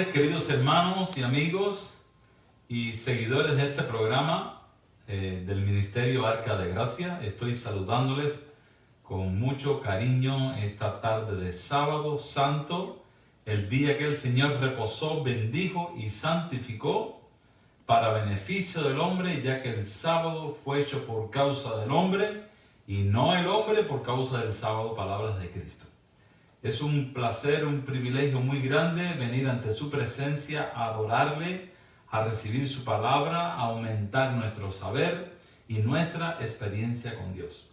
tardes, queridos hermanos y amigos y seguidores de este programa del Ministerio Arca de Gracia. Estoy saludándoles con mucho cariño esta tarde de sábado santo, el día que el Señor reposó, bendijo y santificó para beneficio del hombre, ya que el sábado fue hecho por causa del hombre y no el hombre por causa del sábado, palabras de Cristo. Es un placer, un privilegio muy grande venir ante su presencia, a adorarle, a recibir su palabra, a aumentar nuestro saber y nuestra experiencia con Dios.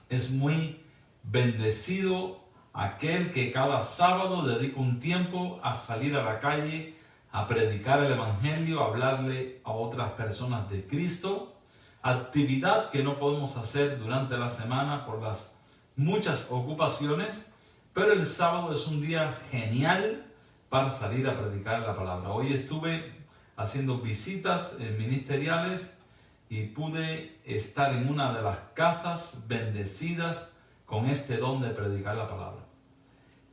Es muy bendecido aquel que cada sábado dedica un tiempo a salir a la calle, a predicar el Evangelio, a hablarle a otras personas de Cristo, actividad que no podemos hacer durante la semana por las muchas ocupaciones, pero el sábado es un día genial para salir a predicar la palabra. Hoy estuve haciendo visitas ministeriales y pude estar en una de las casas bendecidas con este don de predicar la palabra.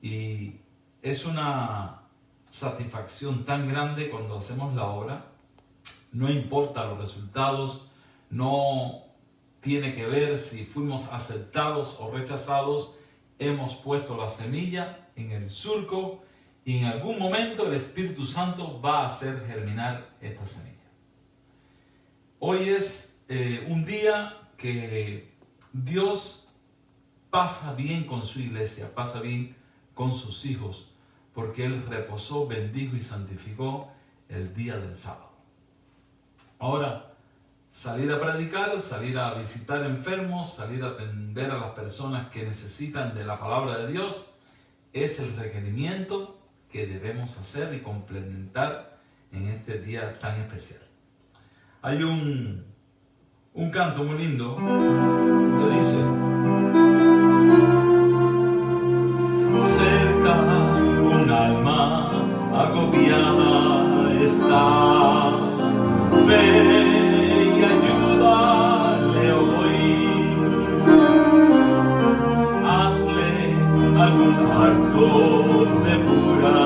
Y es una satisfacción tan grande cuando hacemos la obra. No importa los resultados, no tiene que ver si fuimos aceptados o rechazados. Hemos puesto la semilla en el surco y en algún momento el Espíritu Santo va a hacer germinar esta semilla. Hoy es un día que Dios pasa bien con su iglesia, pasa bien con sus hijos, porque Él reposó, bendijo y santificó el día del sábado. Ahora, salir a predicar, salir a visitar enfermos, salir a atender a las personas que necesitan de la palabra de Dios, es el requerimiento que debemos hacer y complementar en este día tan especial. Hay un canto muy lindo que dice: cerca un alma agobiada está, ve y ayúdale hoy, hazle algún acto de pura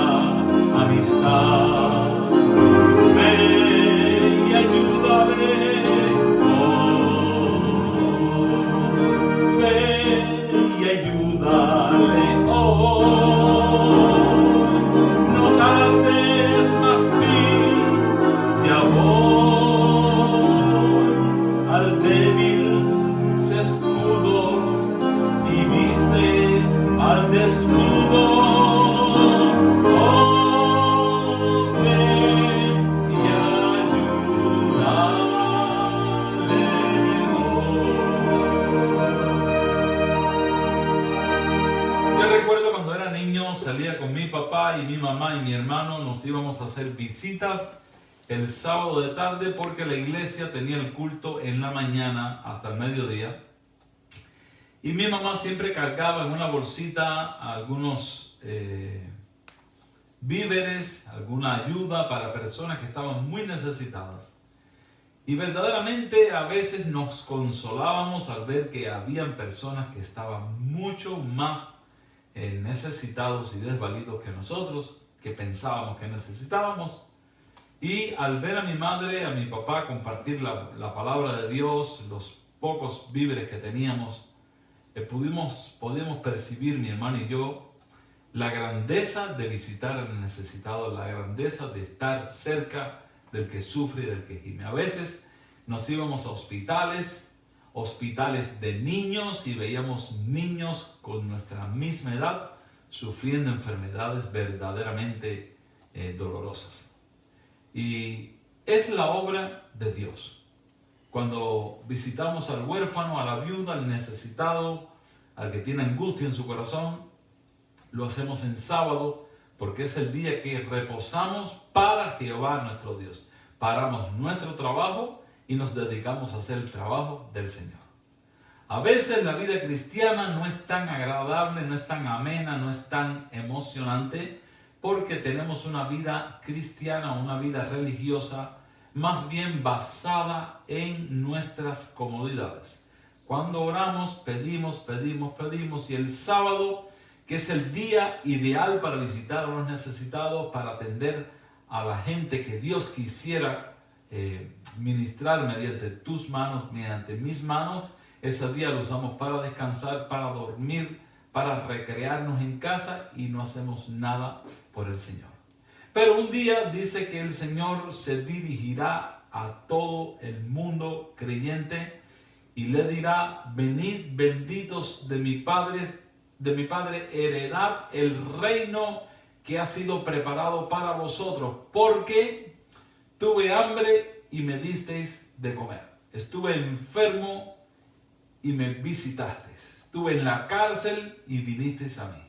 amistad, ve y ayúdale hoy, ve y ayúdale hoy, no tardes más, ya voy. Al débil se escudo y viste al desnudo. Oh, ven y ayúdale hoy. Yo recuerdo cuando era niño, salía con mi papá y mi mamá y mi hermano, nos íbamos a hacer visitas el sábado de tarde porque la iglesia tenía el culto en la mañana hasta el mediodía. Y mi mamá siempre cargaba en una bolsita algunos víveres, alguna ayuda para personas que estaban muy necesitadas. Y verdaderamente a veces nos consolábamos al ver que habían personas que estaban mucho más necesitados y desvalidos que nosotros, que pensábamos que necesitábamos. Y al ver a mi madre, a mi papá compartir la palabra de Dios, los pocos víveres que teníamos, pudimos percibir, mi hermano y yo, la grandeza de visitar al necesitado, la grandeza de estar cerca del que sufre y del que gime. A veces nos íbamos a hospitales de niños, y veíamos niños con nuestra misma edad sufriendo enfermedades verdaderamente dolorosas. Y es la obra de Dios. Cuando visitamos al huérfano, a la viuda, al necesitado, al que tiene angustia en su corazón, lo hacemos en sábado porque es el día que reposamos para Jehová nuestro Dios. Paramos nuestro trabajo y nos dedicamos a hacer el trabajo del Señor. A veces la vida cristiana no es tan agradable, no es tan amena, no es tan emocionante, porque tenemos una vida cristiana, una vida religiosa, más bien basada en nuestras comodidades. Cuando oramos, pedimos, y el sábado, que es el día ideal para visitar a los necesitados, para atender a la gente que Dios quisiera ministrar mediante tus manos, mediante mis manos. Ese día lo usamos para descansar, para dormir, para recrearnos en casa y no hacemos nada por el Señor. Pero un día dice que el Señor se dirigirá a todo el mundo creyente y le dirá: venid benditos de mi Padre, heredad el reino que ha sido preparado para vosotros, porque tuve hambre y me disteis de comer, estuve enfermo y me visitasteis, estuve en la cárcel y vinisteis a mí.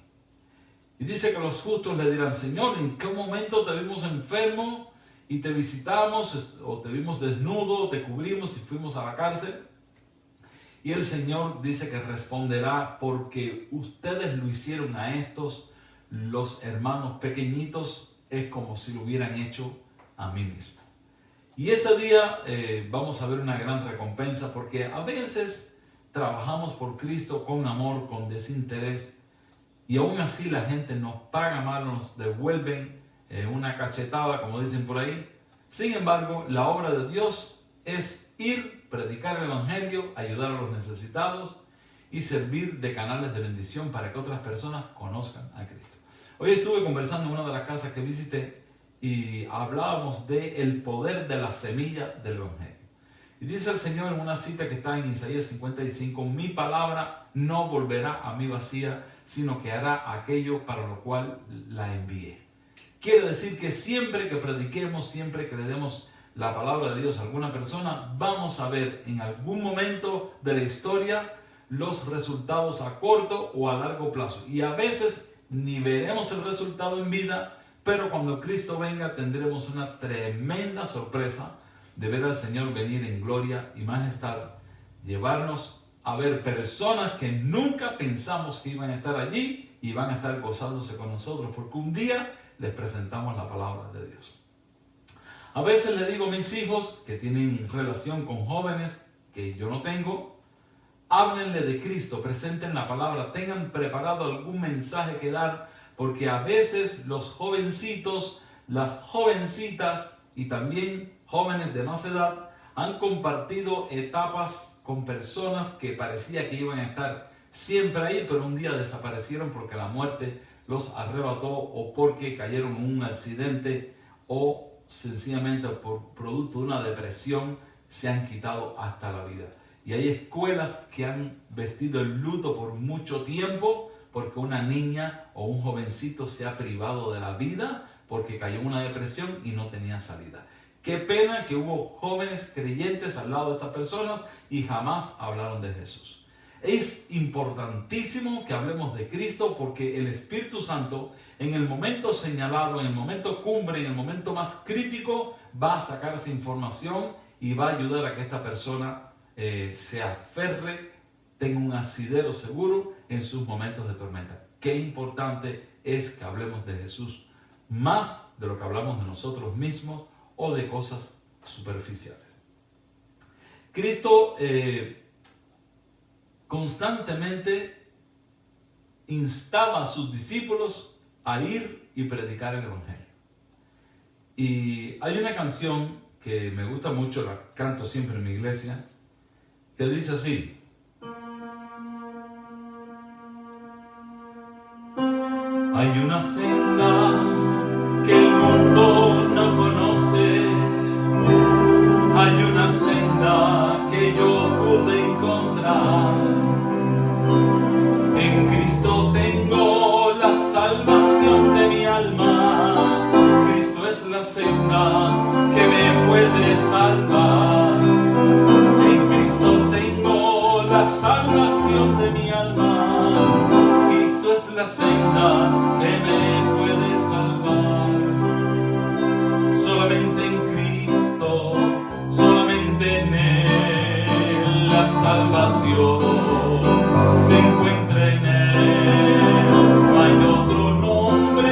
Y dice que los justos le dirán: Señor, ¿en qué momento te vimos enfermo y te visitamos, o te vimos desnudo, te cubrimos y fuimos a la cárcel? Y el Señor dice que responderá: porque ustedes lo hicieron a estos, los hermanos pequeñitos, es como si lo hubieran hecho a mí mismo. Y ese día vamos a ver una gran recompensa, porque a veces trabajamos por Cristo con amor, con desinterés, y aún así la gente nos paga mal, nos devuelven una cachetada, como dicen por ahí. Sin embargo, la obra de Dios es ir, predicar el Evangelio, ayudar a los necesitados y servir de canales de bendición para que otras personas conozcan a Cristo. Hoy estuve conversando en una de las casas que visité y hablábamos del poder de la semilla del Evangelio. Y dice el Señor en una cita que está en Isaías 55: mi palabra no volverá a mí vacía, sino que hará aquello para lo cual la envié. Quiere decir que siempre que prediquemos, siempre que le demos la palabra de Dios a alguna persona, vamos a ver en algún momento de la historia los resultados a corto o a largo plazo. Y a veces ni veremos el resultado en vida, pero cuando Cristo venga tendremos una tremenda sorpresa de ver al Señor venir en gloria y majestad, llevarnos a ver personas que nunca pensamos que iban a estar allí y van a estar gozándose con nosotros, porque un día les presentamos la palabra de Dios. A veces le digo a mis hijos que tienen relación con jóvenes que yo no tengo: háblenle de Cristo, presenten la palabra, tengan preparado algún mensaje que dar, porque a veces los jovencitos, las jovencitas y también jóvenes de más edad han compartido etapas con personas que parecía que iban a estar siempre ahí, pero un día desaparecieron porque la muerte los arrebató, o porque cayeron en un accidente, o sencillamente por producto de una depresión se han quitado hasta la vida. Y hay escuelas que han vestido el luto por mucho tiempo porque una niña o un jovencito se ha privado de la vida porque cayó en una depresión y no tenía salida. Qué pena que hubo jóvenes creyentes al lado de estas personas y jamás hablaron de Jesús. Es importantísimo que hablemos de Cristo, porque el Espíritu Santo en el momento señalado, en el momento cumbre, en el momento más crítico, va a sacar esa información y va a ayudar a que esta persona se aferre, tenga un asidero seguro en sus momentos de tormenta. Qué importante es que hablemos de Jesús, más de lo que hablamos de nosotros mismos o de cosas superficiales. Cristo constantemente instaba a sus discípulos a ir y predicar el Evangelio. Y hay una canción que me gusta mucho, la canto siempre en mi iglesia, que dice así: hay una senda que el mundo no conoce, hay una senda que yo pude encontrar. En Cristo tengo la salvación de mi alma. Cristo es la senda que me puede salvar. En Cristo tengo la salvación de mi alma. Cristo es la senda que me puede salvar. Solamente en Cristo, solamente en Él la salvación se encuentra en Él. No hay otro nombre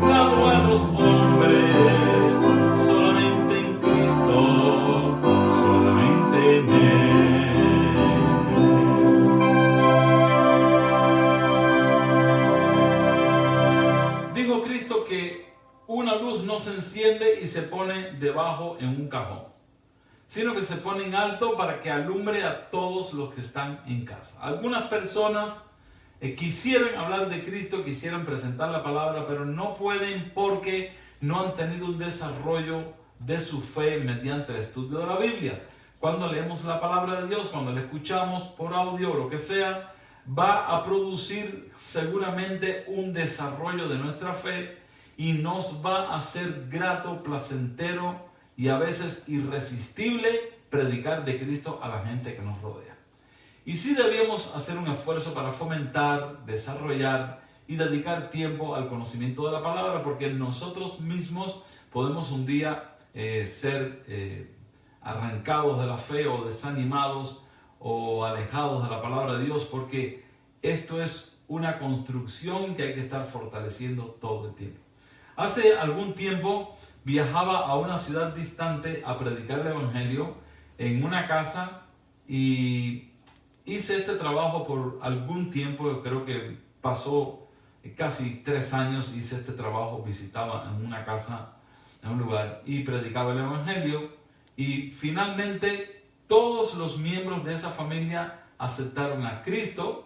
dado a los hombres, solamente en Cristo, solamente en Él. una luz no se enciende y se pone debajo en un cajón, sino que se pone en alto para que alumbre a todos los que están en casa. Algunas personas quisieran hablar de Cristo, quisieran presentar la palabra, pero no pueden porque no han tenido un desarrollo de su fe mediante el estudio de la Biblia. Cuando leemos la palabra de Dios, cuando la escuchamos por audio o lo que sea, va a producir seguramente un desarrollo de nuestra fe y nos va a ser grato, placentero y a veces irresistible predicar de Cristo a la gente que nos rodea. Y sí debemos hacer un esfuerzo para fomentar, desarrollar y dedicar tiempo al conocimiento de la palabra, porque nosotros mismos podemos un día ser arrancados de la fe o desanimados o alejados de la palabra de Dios, porque esto es una construcción que hay que estar fortaleciendo todo el tiempo. Hace algún tiempo viajaba a una ciudad distante a predicar el evangelio en una casa y hice este trabajo por algún tiempo. Yo creo que pasó casi 3 años. Hice este trabajo, visitaba en una casa, en un lugar, y predicaba el evangelio, y finalmente todos los miembros de esa familia aceptaron a Cristo.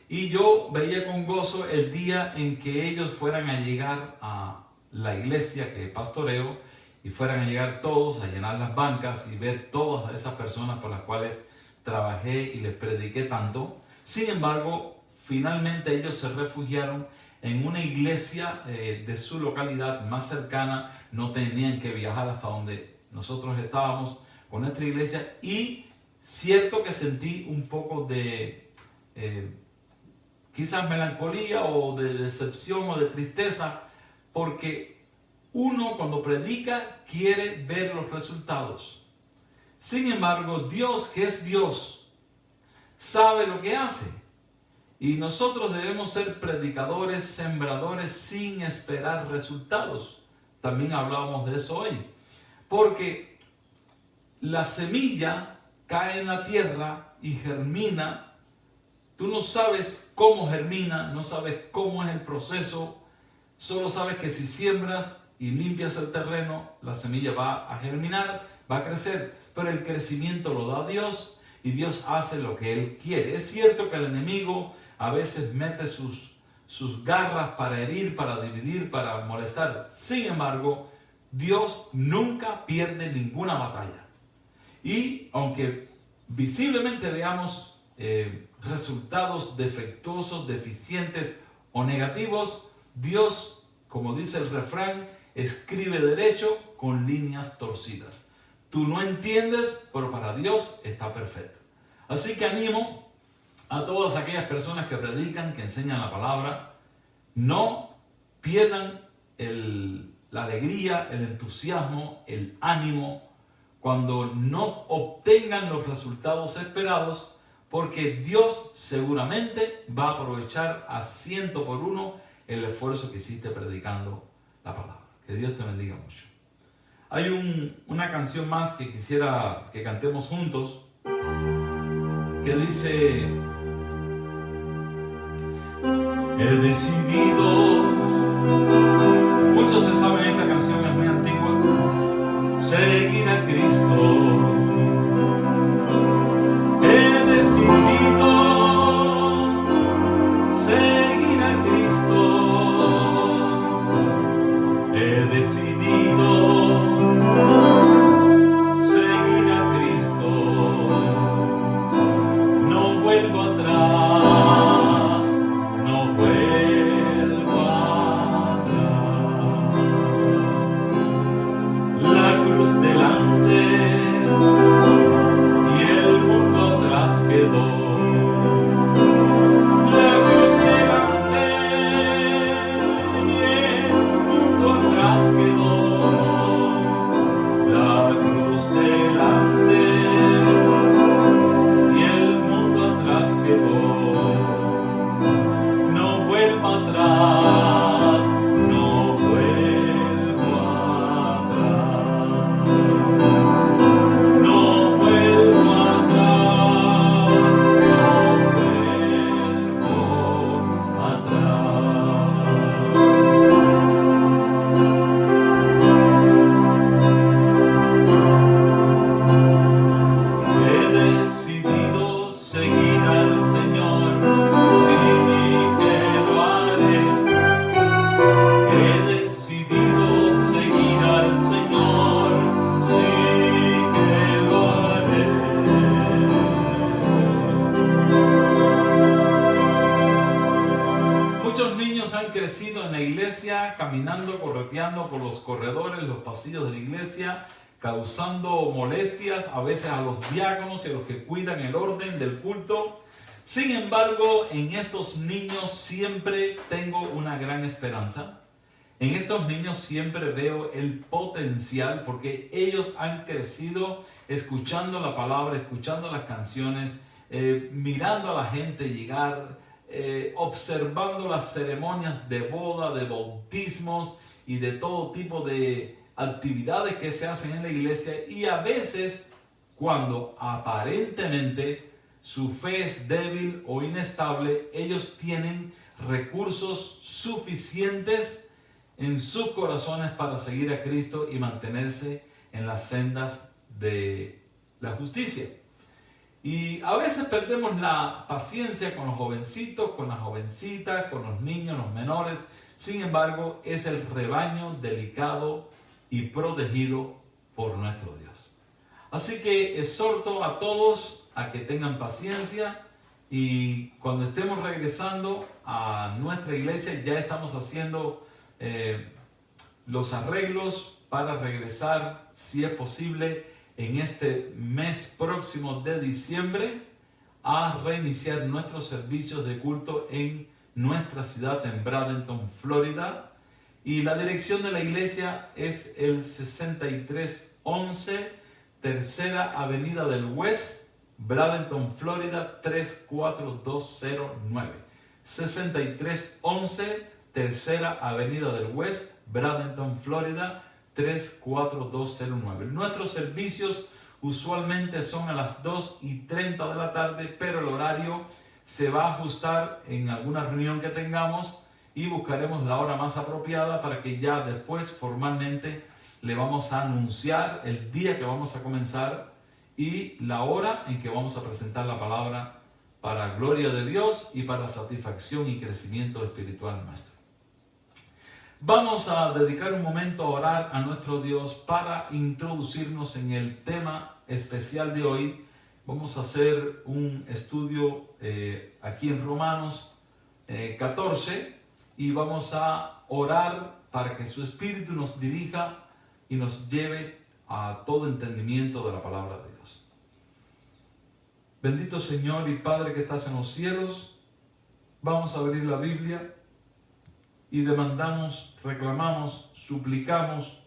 Y yo veía con gozo el día en que ellos fueran a llegar a la iglesia que pastoreo y fueran a llegar todos a llenar las bancas y ver todas esas personas por las cuales trabajé y les prediqué tanto. Sin embargo, finalmente ellos se refugiaron en una iglesia de su localidad más cercana. No tenían que viajar hasta donde nosotros estábamos con nuestra iglesia, y cierto que sentí un poco de quizás melancolía o de decepción o de tristeza, porque uno cuando predica quiere ver los resultados. Sin embargo, Dios, que es Dios, sabe lo que hace, y nosotros debemos ser predicadores, sembradores sin esperar resultados. También hablábamos de eso hoy, porque la semilla cae en la tierra y germina. Tú no sabes cómo germina, no sabes cómo es el proceso, solo sabes que si siembras y limpias el terreno, la semilla va a germinar, va a crecer, pero el crecimiento lo da Dios y Dios hace lo que Él quiere. Es cierto que el enemigo a veces mete sus garras para herir, para dividir, para molestar. Sin embargo, Dios nunca pierde ninguna batalla. Y aunque visiblemente veamos resultados defectuosos, deficientes o negativos, Dios, como dice el refrán, escribe derecho con líneas torcidas. Tú no entiendes, pero para Dios está perfecto. Así que animo a todas aquellas personas que predican, que enseñan la palabra, no pierdan la alegría, el entusiasmo, el ánimo cuando no obtengan los resultados esperados, porque Dios seguramente va a aprovechar a 100 por 1 el esfuerzo que hiciste predicando la palabra. Que Dios te bendiga mucho. Hay una canción más que quisiera que cantemos juntos, que dice: he decidido. Muchos se saben esta canción, es muy antigua. Seguir a Cristo. He decidido seguir a Cristo. He decidido seguir a Cristo. No vuelvo atrás, no vuelvo atrás. crecido en la iglesia, caminando, correteando por los corredores, los pasillos de la iglesia, causando molestias a veces a los diáconos y a los que cuidan el orden del culto. Sin embargo, en estos niños siempre tengo una gran esperanza. En estos niños siempre veo el potencial, porque ellos han crecido escuchando la palabra, escuchando las canciones, mirando a la gente llegar, observando las ceremonias de boda, de bautismos y de todo tipo de actividades que se hacen en la iglesia. Y a veces, cuando aparentemente su fe es débil o inestable, ellos tienen recursos suficientes en sus corazones para seguir a Cristo y mantenerse en las sendas de la justicia. Y a veces perdemos la paciencia con los jovencitos, con las jovencitas, con los niños, los menores. Sin embargo, es el rebaño delicado y protegido por nuestro Dios. Así que exhorto a todos a que tengan paciencia, y cuando estemos regresando a nuestra iglesia ya estamos haciendo los arreglos para regresar, si es posible, en este mes próximo de diciembre, a reiniciar nuestros servicios de culto en nuestra ciudad, en Bradenton, Florida. Y la dirección de la iglesia es el 6311 Tercera Avenida del West, Bradenton, Florida 34209. 6311 Tercera Avenida del West, Bradenton, Florida 34209. Nuestros servicios usualmente son a las 2:30 de la tarde, pero el horario se va a ajustar en alguna reunión que tengamos y buscaremos la hora más apropiada para que ya después formalmente le vamos a anunciar el día que vamos a comenzar y la hora en que vamos a presentar la palabra para gloria de Dios y para satisfacción y crecimiento espiritual nuestro. Vamos a dedicar un momento a orar a nuestro Dios para introducirnos en el tema especial de hoy. Vamos a hacer un estudio aquí en Romanos 14 y vamos a orar para que su Espíritu nos dirija y nos lleve a todo entendimiento de la palabra de Dios. Bendito Señor y Padre que estás en los cielos, vamos a abrir la Biblia y demandamos, reclamamos, suplicamos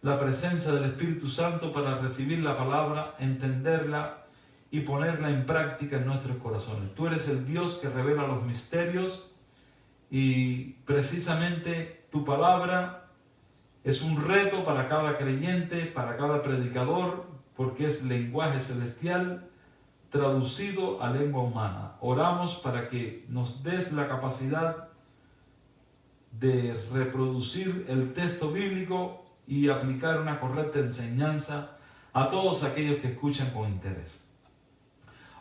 la presencia del Espíritu Santo para recibir la palabra, entenderla y ponerla en práctica en nuestros corazones. Tú eres el Dios que revela los misterios y precisamente tu palabra es un reto para cada creyente, para cada predicador, porque es lenguaje celestial traducido a lengua humana. Oramos para que nos des la capacidad de reproducir el texto bíblico y aplicar una correcta enseñanza a todos aquellos que escuchan con interés.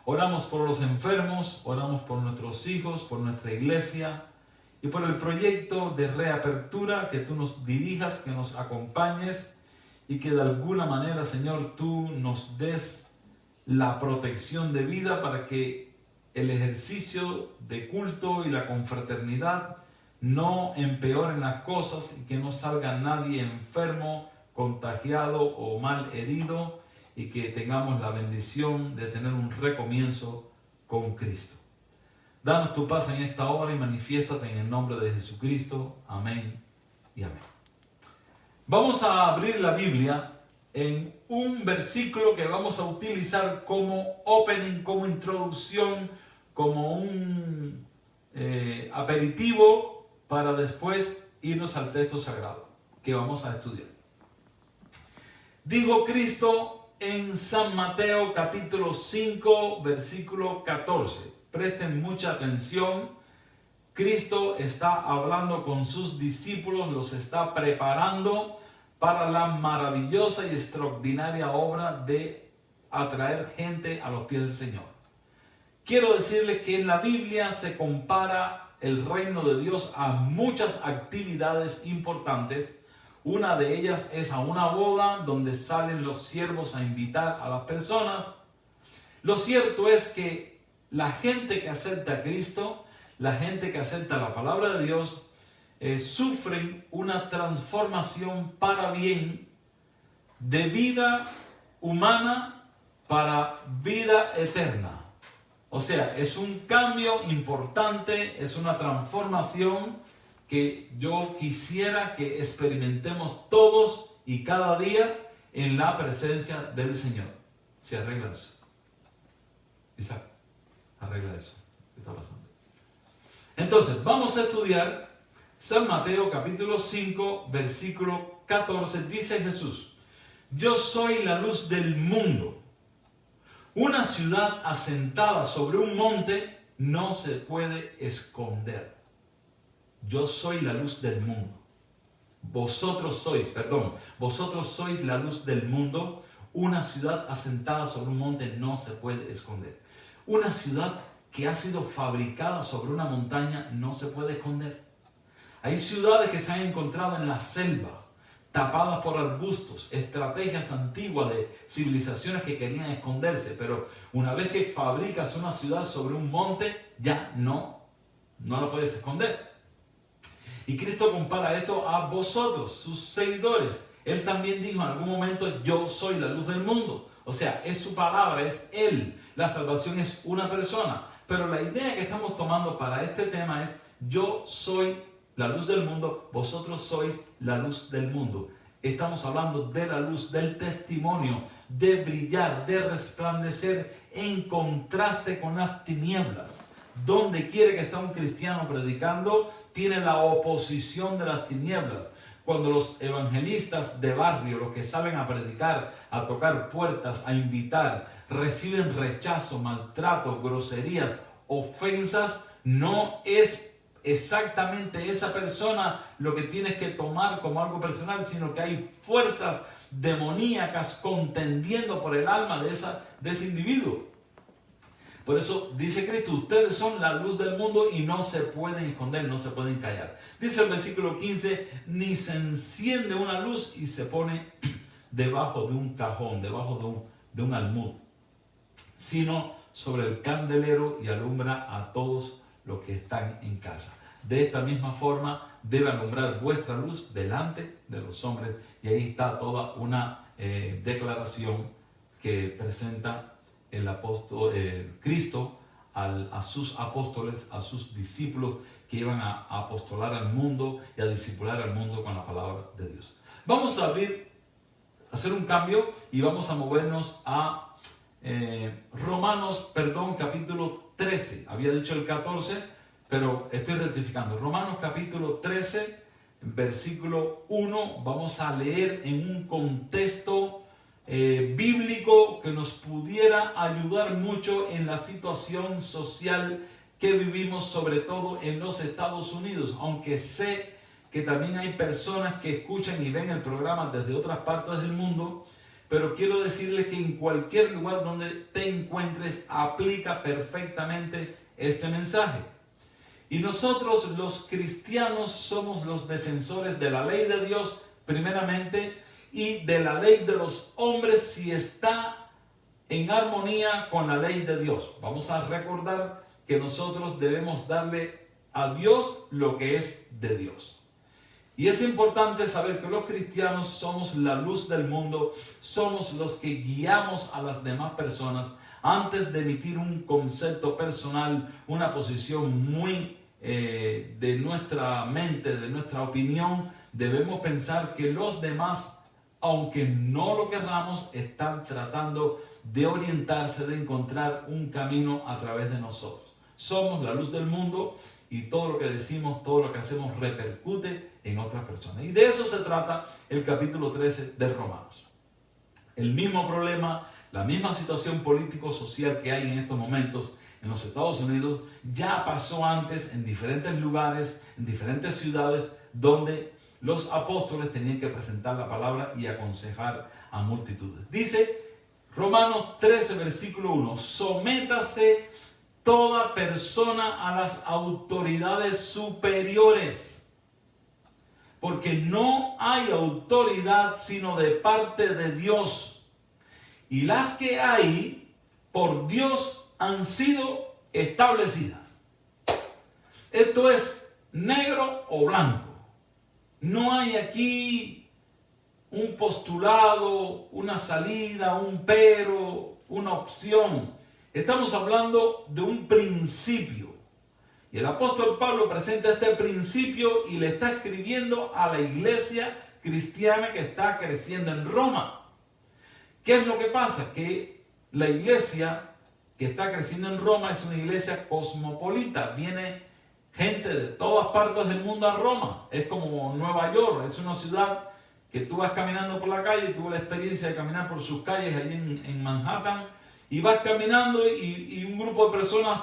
Oramos por los enfermos, oramos por nuestros hijos, por nuestra iglesia y por el proyecto de reapertura, que tú nos dirijas, que nos acompañes y que de alguna manera, Señor, tú nos des la protección de vida para que el ejercicio de culto y la confraternidad no empeoren las cosas y que no salga nadie enfermo, contagiado o mal herido, y que tengamos la bendición de tener un recomienzo con Cristo. Danos tu paz en esta hora y manifiéstate en el nombre de Jesucristo. Amén y amén. Vamos a abrir la Biblia en un versículo que vamos a utilizar como opening, como introducción, como un aperitivo para después irnos al texto sagrado que vamos a estudiar. Dijo Cristo en San Mateo capítulo 5 versículo 14. Presten mucha atención. Cristo está hablando con sus discípulos, los está preparando para la maravillosa y extraordinaria obra de atraer gente a los pies del Señor. Quiero decirles que en la Biblia se compara el reino de Dios a muchas actividades importantes. Una de ellas es a una boda donde salen los siervos a invitar a las personas. Lo cierto es que la gente que acepta a Cristo, la gente que acepta la palabra de Dios, sufren una transformación para bien de vida humana para vida eterna. O sea, es un cambio importante, es una transformación que yo quisiera que experimentemos todos y cada día en la presencia del Señor. Se arregla eso. Isaac, arregla eso. ¿Qué está pasando? Entonces, vamos a estudiar San Mateo capítulo 5, versículo 14. Dice Jesús: yo soy la luz del mundo. Una ciudad asentada sobre un monte no se puede esconder. Yo soy la luz del mundo. Vosotros sois la luz del mundo. Una ciudad asentada sobre un monte no se puede esconder. Una ciudad que ha sido fabricada sobre una montaña no se puede esconder. Hay ciudades que se han encontrado en la selva, tapadas por arbustos, estrategias antiguas de civilizaciones que querían esconderse, pero una vez que fabricas una ciudad sobre un monte, ya no la puedes esconder. Y Cristo compara esto a vosotros, sus seguidores. Él también dijo en algún momento: yo soy la luz del mundo. O sea, es su palabra, es Él. La salvación es una persona. Pero la idea que estamos tomando para este tema es: yo soy la luz del mundo, vosotros sois la luz del mundo. Estamos hablando de la luz, del testimonio, de brillar, de resplandecer en contraste con las tinieblas. Donde quiere que está un cristiano predicando, tiene la oposición de las tinieblas. Cuando los evangelistas de barrio, los que saben a predicar, a tocar puertas, a invitar, reciben rechazo, maltrato, groserías, ofensas, no es exactamente esa persona lo que tienes que tomar como algo personal, sino que hay fuerzas demoníacas contendiendo por el alma de ese individuo. Por eso dice Cristo: ustedes son la luz del mundo y no se pueden esconder, no se pueden callar. Dice el versículo 15: ni se enciende una luz y se pone debajo de un cajón, debajo de un almud, sino sobre el candelero y alumbra a todos los que están en casa. De esta misma forma debe alumbrar vuestra luz delante de los hombres. Y ahí está toda una declaración que presenta el apóstol Cristo a sus apóstoles, a sus discípulos que iban a apostolar al mundo y a discipular al mundo con la palabra de Dios. Vamos a hacer un cambio y vamos a movernos a Romanos, capítulo 13. Había dicho el 14, pero estoy rectificando. Romanos capítulo 13, versículo 1. Vamos a leer en un contexto bíblico que nos pudiera ayudar mucho en la situación social que vivimos, sobre todo en los Estados Unidos, aunque sé que también hay personas que escuchan y ven el programa desde otras partes del mundo, pero quiero decirles que en cualquier lugar donde te encuentres aplica perfectamente este mensaje. Y nosotros los cristianos somos los defensores de la ley de Dios primeramente, y de la ley de los hombres si está en armonía con la ley de Dios. Vamos a recordar que nosotros debemos darle a Dios lo que es de Dios. Y es importante saber que los cristianos somos la luz del mundo, somos los que guiamos a las demás personas antes de emitir un concepto personal, una posición muy de nuestra mente, de nuestra opinión. Debemos pensar que los demás, aunque no lo querramos, están tratando de orientarse, de encontrar un camino a través de nosotros. Somos la luz del mundo y todo lo que decimos, todo lo que hacemos repercute en otras personas. Y de eso se trata el capítulo 13 de Romanos. El mismo problema, la misma situación político-social que hay en estos momentos en los Estados Unidos, ya pasó antes en diferentes lugares, en diferentes ciudades, donde los apóstoles tenían que presentar la palabra y aconsejar a multitudes. Dice Romanos 13, versículo 1: sométase toda persona a las autoridades superiores, porque no hay autoridad sino de parte de Dios, y las que hay por Dios han sido establecidas. Esto es negro o blanco. No hay aquí un postulado, una salida, un pero, una opción. Estamos hablando de un principio. Y el apóstol Pablo presenta este principio y le está escribiendo a la iglesia cristiana que está creciendo en Roma. ¿Qué es lo que pasa? Que la iglesia que está creciendo en Roma es una iglesia cosmopolita. Viene gente de todas partes del mundo a Roma. Es como Nueva York, es una ciudad que tú vas caminando por la calle, tuve la experiencia de caminar por sus calles allí en Manhattan, y vas caminando y un grupo de personas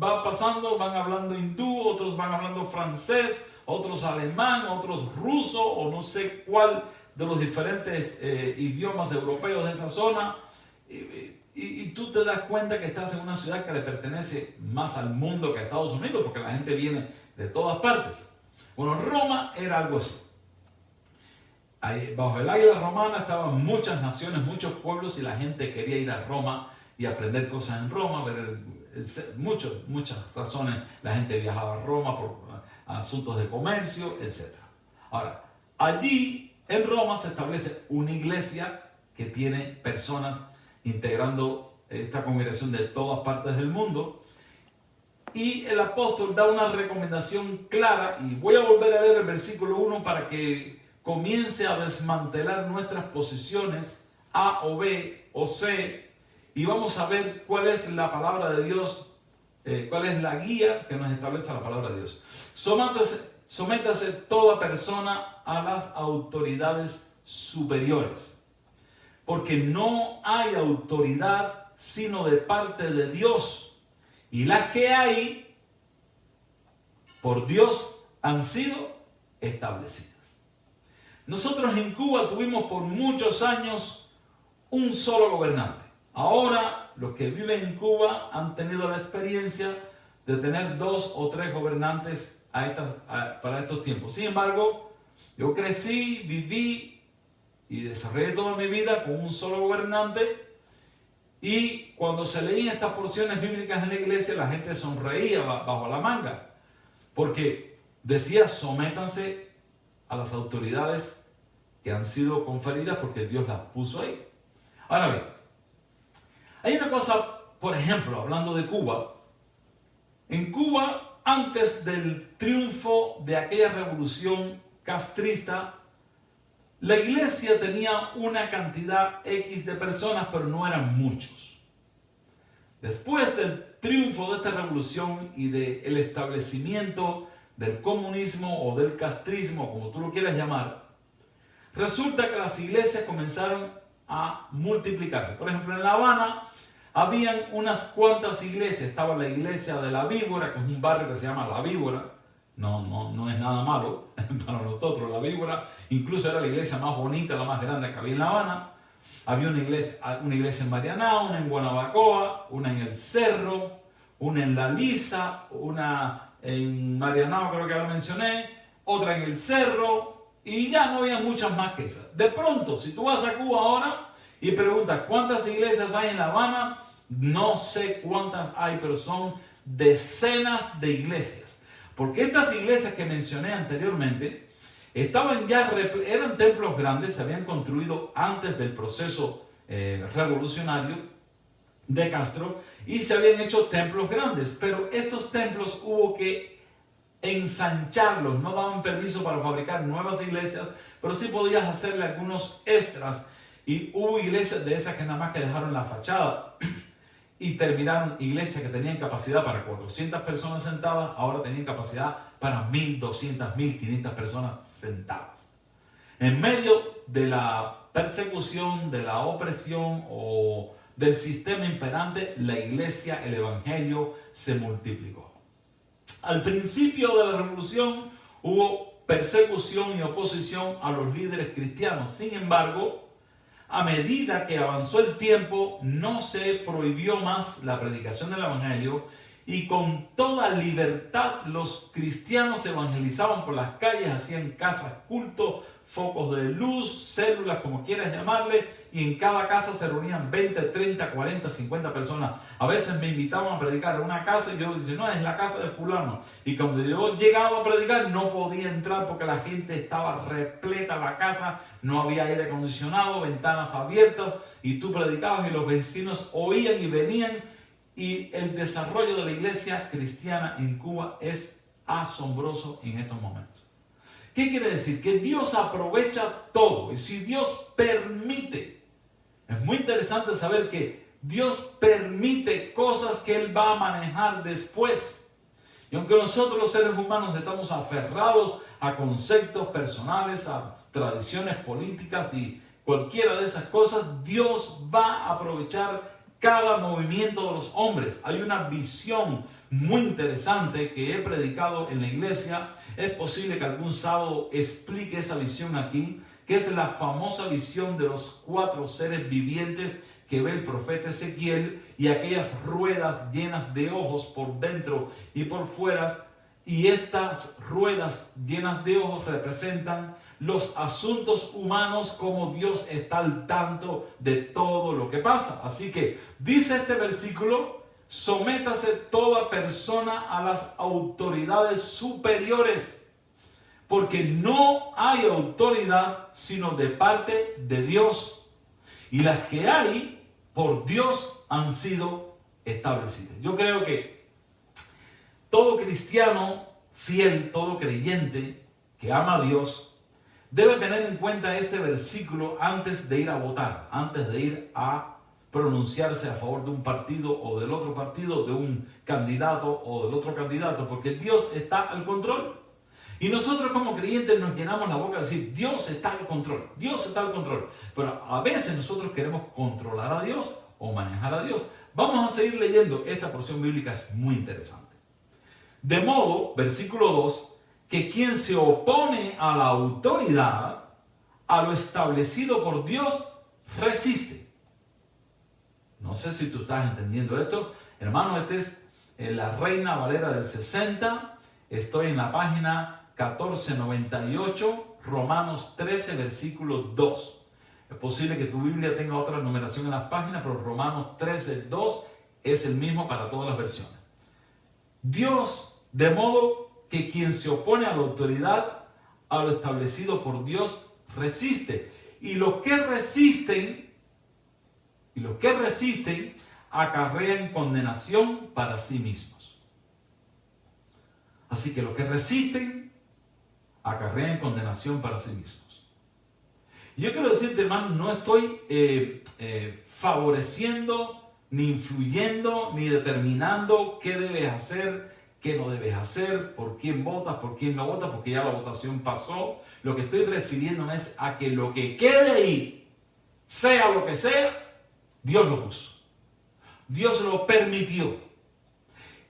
va pasando, van hablando hindú, otros van hablando francés, otros alemán, otros ruso, o no sé cuál de los diferentes idiomas europeos de esa zona. Y tú te das cuenta que estás en una ciudad que le pertenece más al mundo que a Estados Unidos, porque la gente viene de todas partes. Bueno, Roma era algo así. Ahí, bajo el águila romana estaban muchas naciones, muchos pueblos, y la gente quería ir a Roma y aprender cosas en Roma, ver muchas razones. La gente viajaba a Roma por asuntos de comercio, etc. Ahora, allí en Roma se establece una iglesia que tiene personas integrando esta congregación de todas partes del mundo, y el apóstol da una recomendación clara, y voy a volver a leer el versículo 1 para que comience a desmantelar nuestras posiciones A o B o C, y vamos a ver cuál es la palabra de Dios, cuál es la guía que nos establece la palabra de Dios. Sométase toda persona a las autoridades superiores, porque no hay autoridad sino de parte de Dios, y las que hay por Dios han sido establecidas. Nosotros en Cuba tuvimos por muchos años un solo gobernante. Ahora los que viven en Cuba han tenido la experiencia de tener 2 o 3 gobernantes para estos tiempos. Sin embargo, yo crecí, viví y desarrollé toda mi vida con un solo gobernante, y cuando se leían estas porciones bíblicas en la iglesia, la gente sonreía bajo la manga, porque decía: sométanse a las autoridades que han sido conferidas porque Dios las puso ahí. Ahora bien, hay una cosa, por ejemplo, hablando de Cuba. En Cuba, antes del triunfo de aquella revolución castrista, la iglesia tenía una cantidad X de personas, pero no eran muchos. Después del triunfo de esta revolución y del establecimiento del comunismo o del castrismo, como tú lo quieras llamar, resulta que las iglesias comenzaron a multiplicarse. Por ejemplo, en La Habana habían unas cuantas iglesias. Estaba la iglesia de La Víbora, que es un barrio que se llama La Víbora. No es nada malo para nosotros. La Víbora incluso era la iglesia más bonita, la más grande que había en La Habana. Había una iglesia en Marianao, una en Guanabacoa, una en El Cerro, una en La Lisa, una en Marianao, creo que ya lo mencioné, otra en El Cerro, y ya no había muchas más que esas. De pronto, si tú vas a Cuba ahora y preguntas cuántas iglesias hay en La Habana, no sé cuántas hay, pero son decenas de iglesias. Porque estas iglesias que mencioné anteriormente eran templos grandes, se habían construido antes del proceso revolucionario de Castro, y se habían hecho templos grandes, pero estos templos hubo que ensancharlos. No daban permiso para fabricar nuevas iglesias, pero sí podías hacerle algunos extras, y hubo iglesias de esas que nada más que dejaron la fachada y terminaron iglesias que tenían capacidad para 400 personas sentadas, ahora tenían capacidad para 1.200, 1.500 personas sentadas. En medio de la persecución, de la opresión o del sistema imperante, la iglesia, el evangelio se multiplicó. Al principio de la revolución hubo persecución y oposición a los líderes cristianos. Sin embargo, a medida que avanzó el tiempo, no se prohibió más la predicación del evangelio, y con toda libertad los cristianos evangelizaban por las calles, hacían casas culto, focos de luz, células, como quieras llamarle, y en cada casa se reunían 20, 30, 40, 50 personas. A veces me invitaban a predicar en una casa y yo decía, no, es la casa de fulano. Y cuando yo llegaba a predicar no podía entrar porque la gente estaba repleta la casa, no había aire acondicionado, ventanas abiertas, y tú predicabas y los vecinos oían y venían. Y el desarrollo de la iglesia cristiana en Cuba es asombroso en estos momentos. ¿Qué quiere decir? Que Dios aprovecha todo. Y si Dios permite, es muy interesante saber que Dios permite cosas que Él va a manejar después. Y aunque nosotros los seres humanos estamos aferrados a conceptos personales, a tradiciones políticas y cualquiera de esas cosas, Dios va a aprovechar cada movimiento de los hombres. Hay una visión muy interesante que he predicado en la iglesia. Es posible que algún sábado explique esa visión aquí, que es la famosa visión de los 4 seres vivientes que ve el profeta Ezequiel, y aquellas ruedas llenas de ojos por dentro y por fuera. Y estas ruedas llenas de ojos representan los asuntos humanos, como Dios está al tanto de todo lo que pasa. Así que dice este versículo: sométase toda persona a las autoridades superiores, porque no hay autoridad sino de parte de Dios, y las que hay por Dios han sido establecidas. Yo creo que todo cristiano fiel, todo creyente que ama a Dios, debe tener en cuenta este versículo antes de ir a votar, antes de ir a pronunciarse a favor de un partido o del otro partido, de un candidato o del otro candidato, porque Dios está al control. Y nosotros como creyentes nos llenamos la boca de decir, Dios está al control, Dios está al control. Pero a veces nosotros queremos controlar a Dios o manejar a Dios. Vamos a seguir leyendo esta porción bíblica, es muy interesante. De modo, versículo 2, que quien se opone a la autoridad, a lo establecido por Dios, resiste. No sé si tú estás entendiendo esto. Hermano, esta es la Reina Valera del 60. Estoy en la página 1498, Romanos 13, versículo 2. Es posible que tu Biblia tenga otra numeración en las páginas, pero Romanos 13, 2 es el mismo para todas las versiones. Dios, de modo que quien se opone a la autoridad, a lo establecido por Dios, resiste. Y los que resisten acarrean condenación para sí mismos. Así que los que resisten acarrean condenación para sí mismos. Y yo quiero decirte, hermano, no estoy favoreciendo, ni influyendo, ni determinando qué debes hacer, qué no debes hacer, por quién votas, por quién no votas, porque ya la votación pasó. Lo que estoy refiriéndome es a que lo que quede ahí, sea lo que sea, Dios lo puso. Dios lo permitió.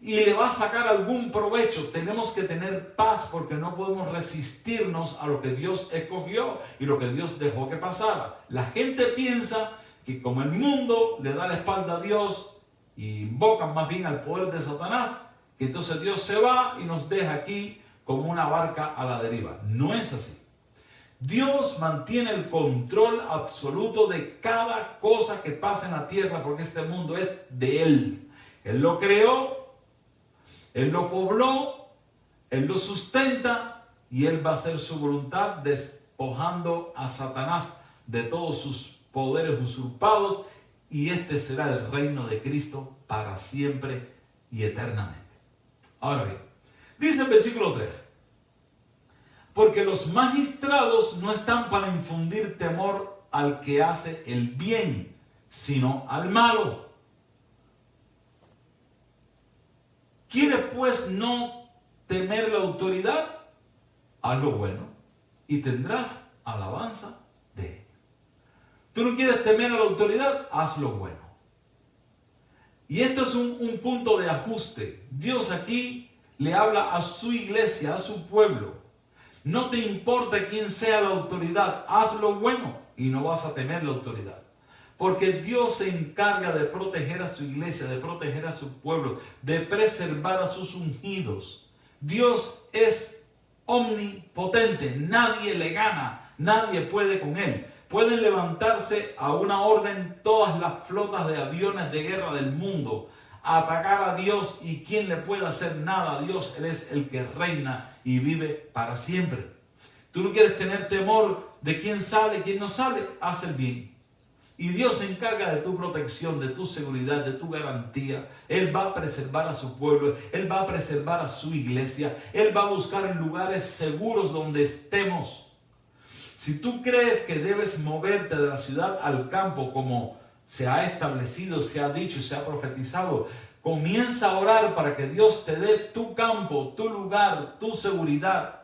Y le va a sacar algún provecho. Tenemos que tener paz porque no podemos resistirnos a lo que Dios escogió y lo que Dios dejó que pasara. La gente piensa que como el mundo le da la espalda a Dios y invocan más bien al poder de Satanás, que entonces Dios se va y nos deja aquí como una barca a la deriva. No es así. Dios mantiene el control absoluto de cada cosa que pasa en la tierra, porque este mundo es de Él. Él lo creó, Él lo pobló, Él lo sustenta y Él va a hacer su voluntad despojando a Satanás de todos sus poderes usurpados, y este será el reino de Cristo para siempre y eternamente. Ahora bien, dice el versículo 3. Porque los magistrados no están para infundir temor al que hace el bien, sino al malo. ¿Quieres pues no temer la autoridad? Haz lo bueno y tendrás alabanza de él. ¿Tú no quieres temer a la autoridad? Haz lo bueno. Y esto es un punto de ajuste. Dios aquí le habla a su iglesia, a su pueblo. No te importa quién sea la autoridad, haz lo bueno y no vas a temer la autoridad. Porque Dios se encarga de proteger a su iglesia, de proteger a su pueblo, de preservar a sus ungidos. Dios es omnipotente, nadie le gana, Nadie puede con él. Pueden levantarse a una orden todas las flotas de aviones de guerra del mundo, a atacar a Dios, y ¿quién le puede hacer nada a Dios? Él es el que reina y vive para siempre. Tú no quieres tener temor de quién sale, quién no sale, haz el bien. Y Dios se encarga de tu protección, de tu seguridad, de tu garantía. Él va a preservar a su pueblo, Él va a preservar a su iglesia, Él va a buscar lugares seguros donde estemos. Si tú crees que debes moverte de la ciudad al campo como se ha establecido, se ha dicho, se ha profetizado, comienza a orar para que Dios te dé tu campo, tu lugar, tu seguridad.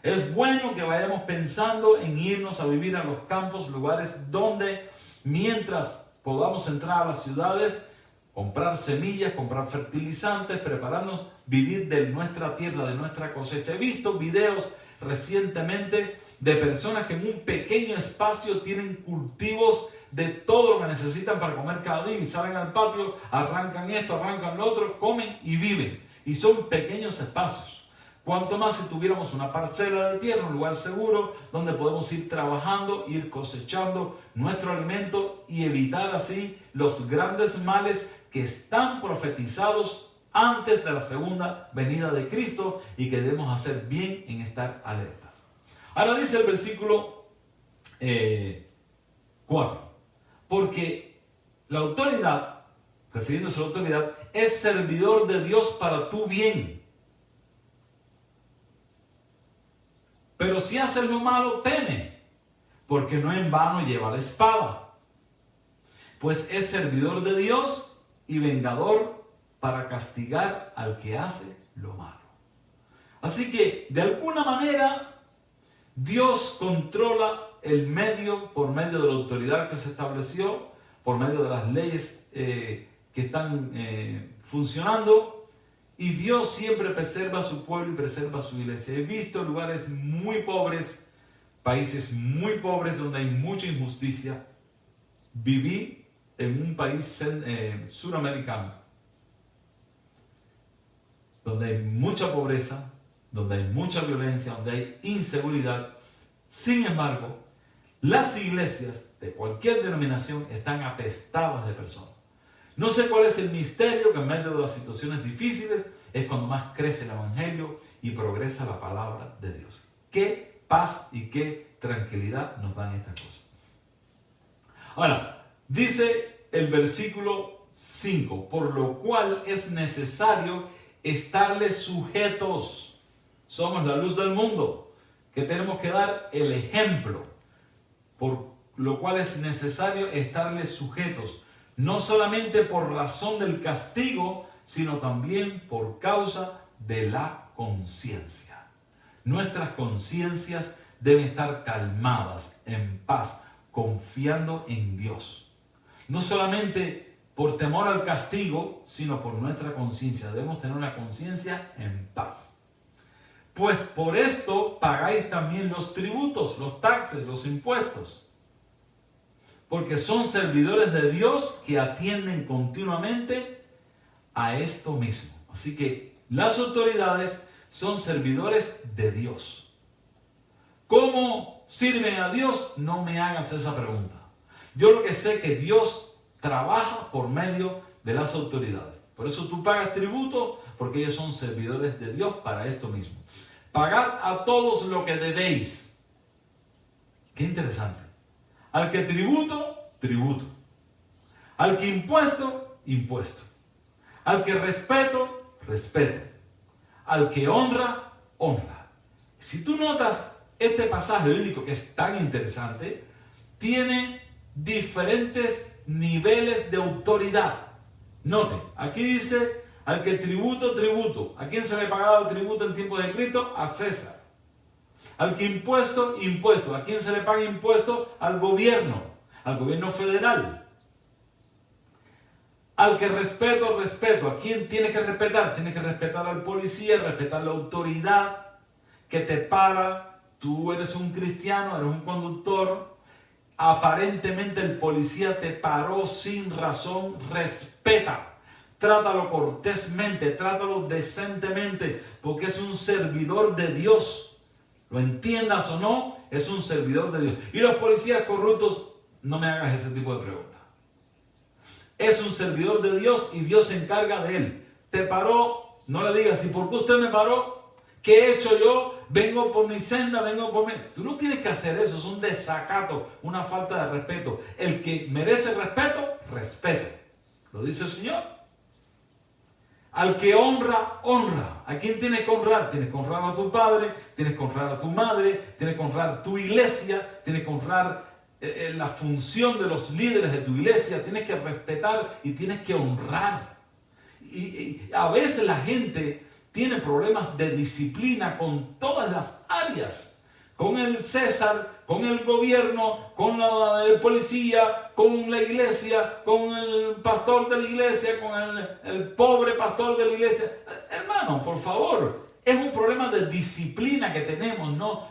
Es bueno que vayamos pensando en irnos a vivir a los campos, lugares donde mientras podamos entrar a las ciudades, comprar semillas, comprar fertilizantes, prepararnos, vivir de nuestra tierra, de nuestra cosecha. He visto videos recientemente de personas que en un pequeño espacio tienen cultivos de todo lo que necesitan para comer cada día y salen al patio, arrancan esto, arrancan lo otro, comen y viven. Y son pequeños espacios. Cuanto más si tuviéramos una parcela de tierra, un lugar seguro donde podemos ir trabajando, ir cosechando nuestro alimento y evitar así los grandes males que están profetizados antes de la segunda venida de Cristo y que debemos hacer bien en estar alertas. Ahora dice el versículo 4, porque la autoridad, refiriéndose a la autoridad, es servidor de Dios para tu bien. Pero si haces lo malo, teme, porque no en vano lleva la espada, pues es servidor de Dios y vengador para castigar al que hace lo malo. Así que, de alguna manera, Dios controla el medio por medio de la autoridad que se estableció, por medio de las leyes que están funcionando. Y Dios siempre preserva a su pueblo y preserva a su iglesia. He visto lugares muy pobres, países muy pobres donde hay mucha injusticia. Viví en un país suramericano donde hay mucha pobreza, donde hay mucha violencia, donde hay inseguridad. Sin embargo, las iglesias de cualquier denominación están atestadas de personas. No sé cuál es el misterio, que en medio de las situaciones difíciles es cuando más crece el evangelio y progresa la palabra de Dios. Qué paz y qué tranquilidad nos dan estas cosas. Ahora, dice el versículo 5, por lo cual es necesario estarles sujetos. Somos la luz del mundo, que tenemos que dar el ejemplo, por lo cual es necesario estarles sujetos. No solamente por razón del castigo, sino también por causa de la conciencia. Nuestras conciencias deben estar calmadas, en paz, confiando en Dios. No solamente por temor al castigo, sino por nuestra conciencia. Debemos tener una conciencia en paz. Pues por esto pagáis también los tributos, los taxes, los impuestos. Porque son servidores de Dios que atienden continuamente a esto mismo. Así que las autoridades son servidores de Dios. ¿Cómo sirven a Dios? No me hagas esa pregunta. Yo lo que sé es que Dios trabaja por medio de las autoridades. Por eso tú pagas tributo, porque ellos son servidores de Dios para esto mismo. Pagad a todos lo que debéis. Qué interesante. Al que tributo, tributo. Al que impuesto, impuesto. Al que respeto, respeto. Al que honra, honra. Si tú notas este pasaje bíblico que es tan interesante, tiene diferentes niveles de autoridad. Noten, aquí dice al que tributo, tributo. ¿A quién se le pagaba el tributo en tiempos de Cristo? A César. Al que impuesto, impuesto. ¿A quién se le paga impuesto? Al gobierno federal. Al que respeto, respeto. ¿A quién tiene que respetar? Tiene que respetar al policía, respetar la autoridad que te para. Tú eres un cristiano, eres un conductor. Aparentemente el policía te paró sin razón. Respeta. Trátalo cortésmente, trátalo decentemente, porque es un servidor de Dios. Lo entiendas o no, es un servidor de Dios. Y los policías corruptos, no me hagas ese tipo de preguntas. Es un servidor de Dios y Dios se encarga de él. Te paró, no le digas, ¿y por qué usted me paró? ¿Qué he hecho yo? Vengo por mi senda, vengo por mi... Tú no tienes que hacer eso, es un desacato, una falta de respeto. El que merece respeto, respeto. Lo dice el Señor. Al que honra, honra. ¿A quién tienes que honrar? Tienes que honrar a tu padre, tienes que honrar a tu madre, tienes que honrar tu iglesia, tienes que honrar la función de los líderes de tu iglesia, tienes que respetar y tienes que honrar. Y a veces la gente tiene problemas de disciplina con todas las áreas, con el César, con el gobierno, con el policía, con la iglesia, con el pastor de la iglesia, con el pobre pastor de la iglesia. Hermano, por favor, es un problema de disciplina que tenemos,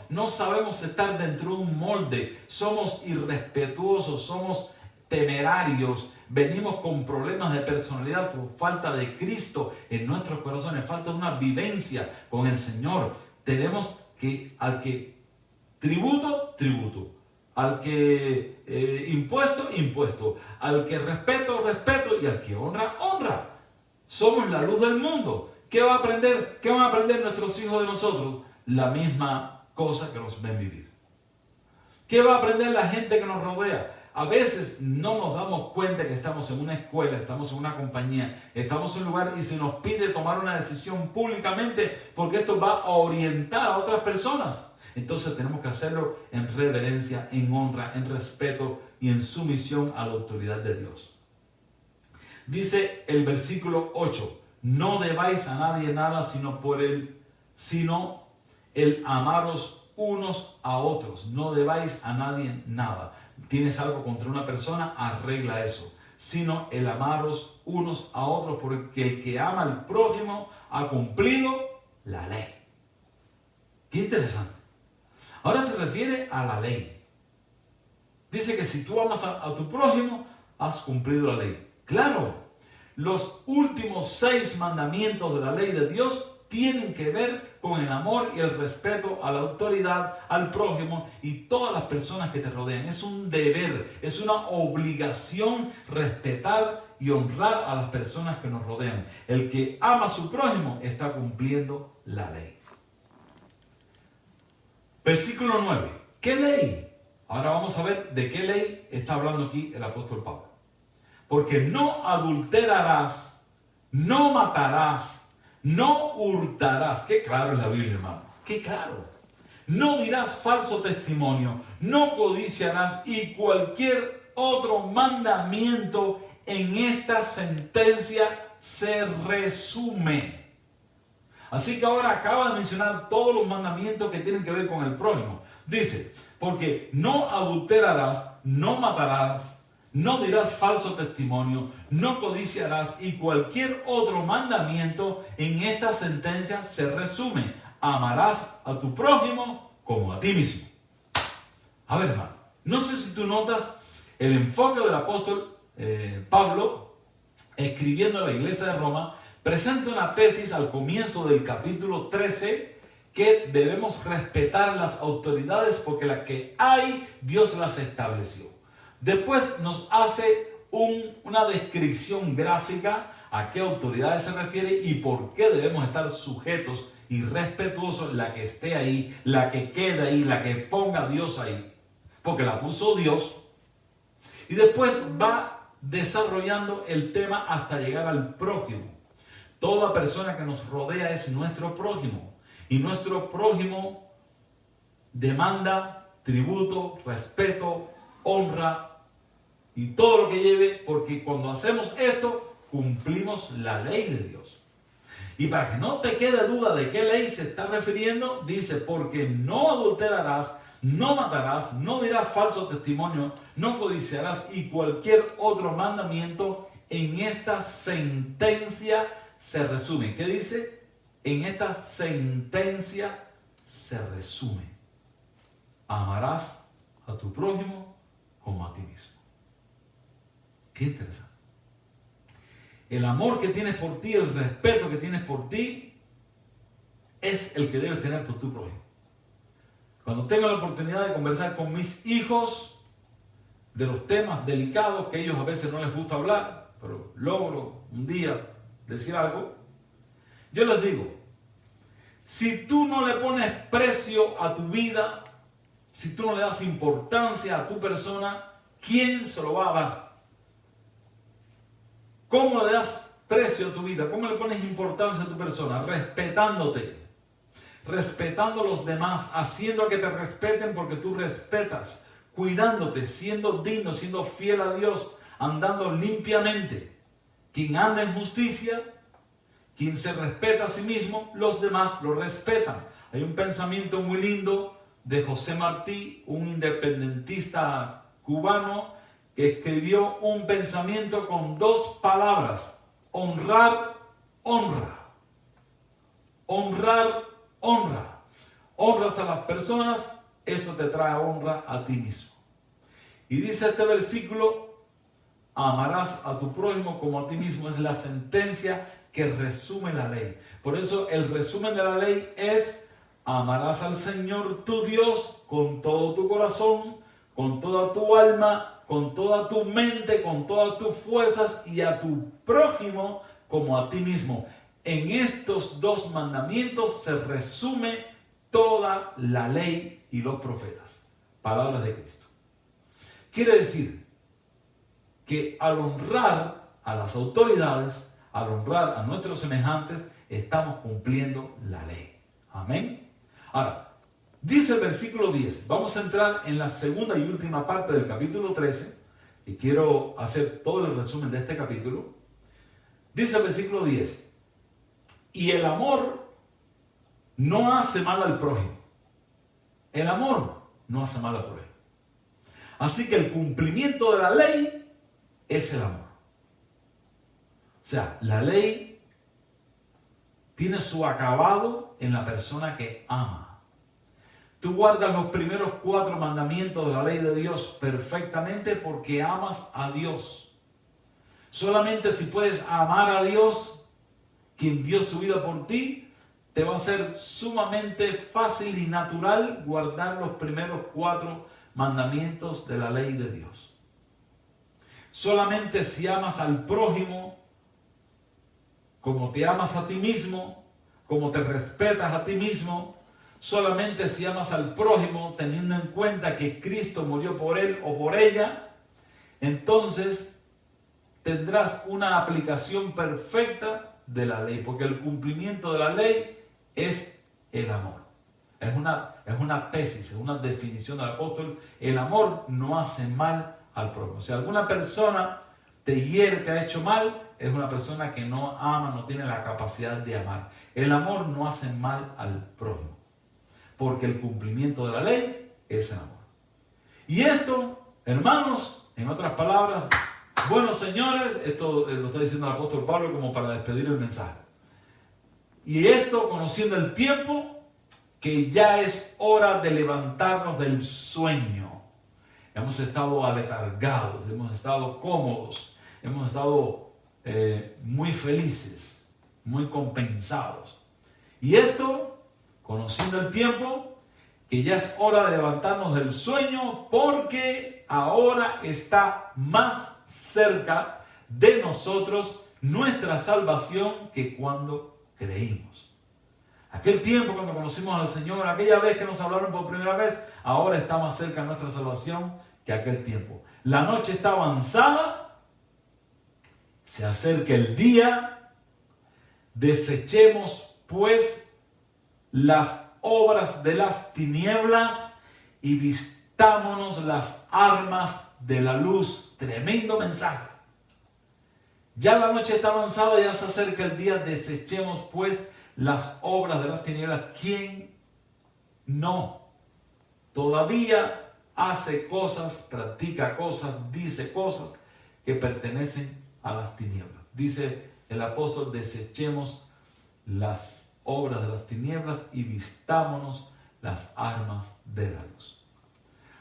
no sabemos estar dentro de un molde, somos irrespetuosos, somos temerarios, venimos con problemas de personalidad por falta de Cristo en nuestros corazones, falta una vivencia con el Señor. Tenemos que, al que tributo, tributo, al que impuesto, impuesto, al que respeto, respeto y al que honra, honra. Somos la luz del mundo. ¿Qué va a aprender? ¿Qué van a aprender nuestros hijos de nosotros? La misma cosa que nos ven vivir. ¿Qué va a aprender la gente que nos rodea? A veces no nos damos cuenta que estamos en una escuela, estamos en una compañía, estamos en un lugar y se nos pide tomar una decisión públicamente porque esto va a orientar a otras personas. Entonces tenemos que hacerlo en reverencia, en honra, en respeto y en sumisión a la autoridad de Dios. Dice el versículo 8, no debáis a nadie nada sino el amaros unos a otros. No debáis a nadie nada. Tienes algo contra una persona, arregla eso. Sino el amaros unos a otros, porque el que ama al prójimo ha cumplido la ley. Qué interesante. Ahora se refiere a la ley. Dice que si tú amas a tu prójimo, has cumplido la ley. Claro, los últimos 6 mandamientos de la ley de Dios tienen que ver con el amor y el respeto a la autoridad, al prójimo y todas las personas que te rodean. Es un deber, es una obligación respetar y honrar a las personas que nos rodean. El que ama a su prójimo está cumpliendo la ley. Versículo 9. ¿Qué ley? Ahora vamos a ver de qué ley está hablando aquí el apóstol Pablo. Porque no adulterarás, no matarás, no hurtarás. Qué claro es la Biblia, hermano. Qué claro. No dirás falso testimonio, no codiciarás y cualquier otro mandamiento en esta sentencia se resume. Así que ahora acaba de mencionar todos los mandamientos que tienen que ver con el prójimo. Dice, porque no adulterarás, no matarás, no dirás falso testimonio, no codiciarás y cualquier otro mandamiento en esta sentencia se resume. Amarás a tu prójimo como a ti mismo. A ver, hermano, no sé si tú notas el enfoque del apóstol Pablo, escribiendo a la iglesia de Roma, presenta una tesis al comienzo del capítulo 13 que debemos respetar las autoridades porque las que hay, Dios las estableció. Después nos hace una descripción gráfica a qué autoridades se refiere y por qué debemos estar sujetos y respetuosos, la que esté ahí, la que quede ahí, la que ponga Dios ahí, porque la puso Dios. Y después va desarrollando el tema hasta llegar al prójimo. Toda persona que nos rodea es nuestro prójimo y nuestro prójimo demanda tributo, respeto, honra y todo lo que lleve, porque cuando hacemos esto, cumplimos la ley de Dios. Y para que no te quede duda de qué ley se está refiriendo, dice, porque no adulterarás, no matarás, no dirás falso testimonio, no codiciarás y cualquier otro mandamiento en esta sentencia se resume. ¿Qué dice? En esta sentencia se resume. Amarás a tu prójimo como a ti mismo. Qué interesante. El amor que tienes por ti, el respeto que tienes por ti, es el que debes tener por tu prójimo. Cuando tengo la oportunidad de conversar con mis hijos de los temas delicados que a ellos a veces no les gusta hablar, pero logro un día decir algo, yo les digo, si tú no le pones precio a tu vida, si tú no le das importancia a tu persona, ¿quién se lo va a dar? ¿Cómo le das precio a tu vida? ¿Cómo le pones importancia a tu persona? Respetándote, respetando a los demás, haciendo que te respeten porque tú respetas, cuidándote, siendo digno, siendo fiel a Dios, andando limpiamente. Quien anda en justicia, quien se respeta a sí mismo, los demás lo respetan. Hay un pensamiento muy lindo de José Martí, un independentista cubano, que escribió un pensamiento con 2 palabras: honrar, honra. Honrar, honra. Honras a las personas, eso te trae honra a ti mismo. Y dice este versículo, amarás a tu prójimo como a ti mismo, es la sentencia que resume la ley. Por eso el resumen de la ley es: amarás al Señor tu Dios con todo tu corazón, con toda tu alma, con toda tu mente, con todas tus fuerzas, y a tu prójimo como a ti mismo. En estos 2 mandamientos se resume toda la ley y los profetas. Palabras de Cristo. Quiere decir que al honrar a las autoridades, al honrar a nuestros semejantes, estamos cumpliendo la ley. Amén. Ahora, dice el versículo 10, vamos a entrar en la segunda y última parte del capítulo 13, y quiero hacer todo el resumen de este capítulo. Dice el versículo 10, y el amor no hace mal al prójimo. El amor no hace mal al prójimo. Así que el cumplimiento de la ley es el amor. O sea, la ley tiene su acabado en la persona que ama. Tú guardas los primeros 4 mandamientos de la ley de Dios perfectamente porque amas a Dios. Solamente si puedes amar a Dios, quien dio su vida por ti, te va a ser sumamente fácil y natural guardar los primeros 4 mandamientos de la ley de Dios. Solamente si amas al prójimo como te amas a ti mismo, como te respetas a ti mismo, solamente si amas al prójimo teniendo en cuenta que Cristo murió por él o por ella, entonces tendrás una aplicación perfecta de la ley, porque el cumplimiento de la ley es el amor. Es una tesis, es una definición del apóstol. El amor no hace mal al prójimo. Si alguna persona te hiere, te ha hecho mal, es una persona que no ama, no tiene la capacidad de amar. El amor no hace mal al prójimo, porque el cumplimiento de la ley es el amor. Y esto, hermanos, en otras palabras, bueno, señores, esto lo está diciendo el apóstol Pablo como para despedir el mensaje. Y esto, conociendo el tiempo, que ya es hora de levantarnos del sueño. Hemos estado aletargados, hemos estado cómodos, hemos estado muy felices, muy compensados. Y esto, conociendo el tiempo, que ya es hora de levantarnos del sueño, porque ahora está más cerca de nosotros nuestra salvación que cuando creímos. Aquel tiempo cuando conocimos al Señor, aquella vez que nos hablaron por primera vez, ahora está más cerca nuestra salvación que aquel tiempo. La noche está avanzada, se acerca el día, desechemos pues las obras de las tinieblas y vistámonos las armas de la luz. Tremendo mensaje. Ya la noche está avanzada, ya se acerca el día, desechemos pues las obras de las tinieblas. ¿Quién no todavía hace cosas, practica cosas, dice cosas que pertenecen a las tinieblas? Dice el apóstol, desechemos las obras de las tinieblas y vistámonos las armas de la luz.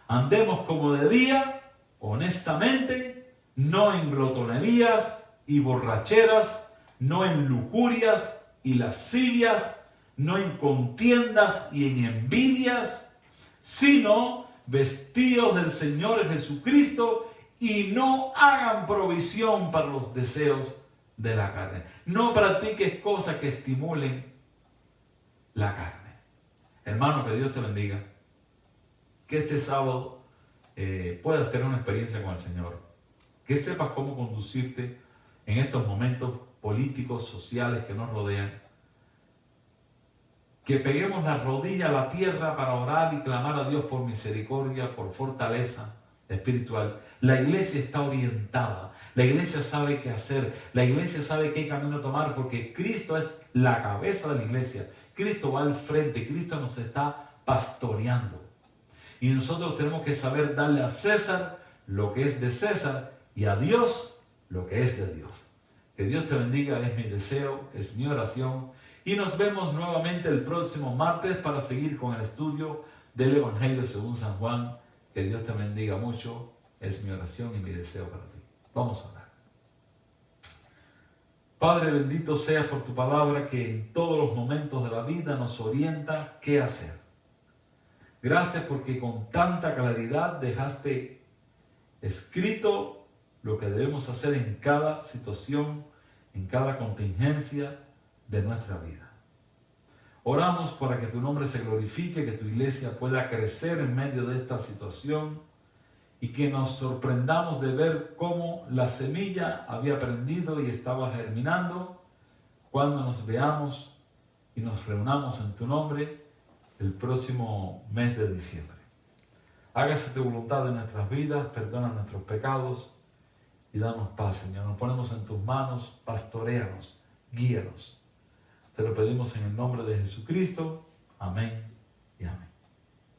Andemos como de día, honestamente, no en glotonerías y borracheras, no en lujurias y lascivias, no en contiendas y en envidias, sino vestidos del Señor Jesucristo y no hagan provisión para los deseos de la carne. No practiques cosas que estimulen la carne. Hermano, que Dios te bendiga. Que este sábado puedas tener una experiencia con el Señor. Que sepas cómo conducirte en estos momentos políticos, sociales que nos rodean. Que peguemos la rodilla a la tierra para orar y clamar a Dios por misericordia, por fortaleza espiritual. La iglesia está orientada. La iglesia sabe qué hacer. La iglesia sabe qué camino tomar, porque Cristo es la cabeza de la iglesia. Cristo va al frente. Cristo nos está pastoreando. Y nosotros tenemos que saber darle a César lo que es de César y a Dios lo que es de Dios. Que Dios te bendiga, es mi deseo, es mi oración. Y nos vemos nuevamente el próximo martes para seguir con el estudio del Evangelio según San Juan. Que Dios te bendiga mucho, es mi oración y mi deseo para ti. Vamos a orar. Padre, bendito seas por tu palabra que en todos los momentos de la vida nos orienta qué hacer. Gracias porque con tanta claridad dejaste escrito lo que debemos hacer en cada situación, en cada contingencia de nuestra vida. Oramos para que tu nombre se glorifique, que tu iglesia pueda crecer en medio de esta situación y que nos sorprendamos de ver cómo la semilla había prendido y estaba germinando cuando nos veamos y nos reunamos en tu nombre el próximo mes de diciembre. Hágase tu voluntad en nuestras vidas, perdona nuestros pecados y danos paz, Señor. Nos ponemos en tus manos, pastoréanos, guíanos. Te lo pedimos en el nombre de Jesucristo. Amén y amén.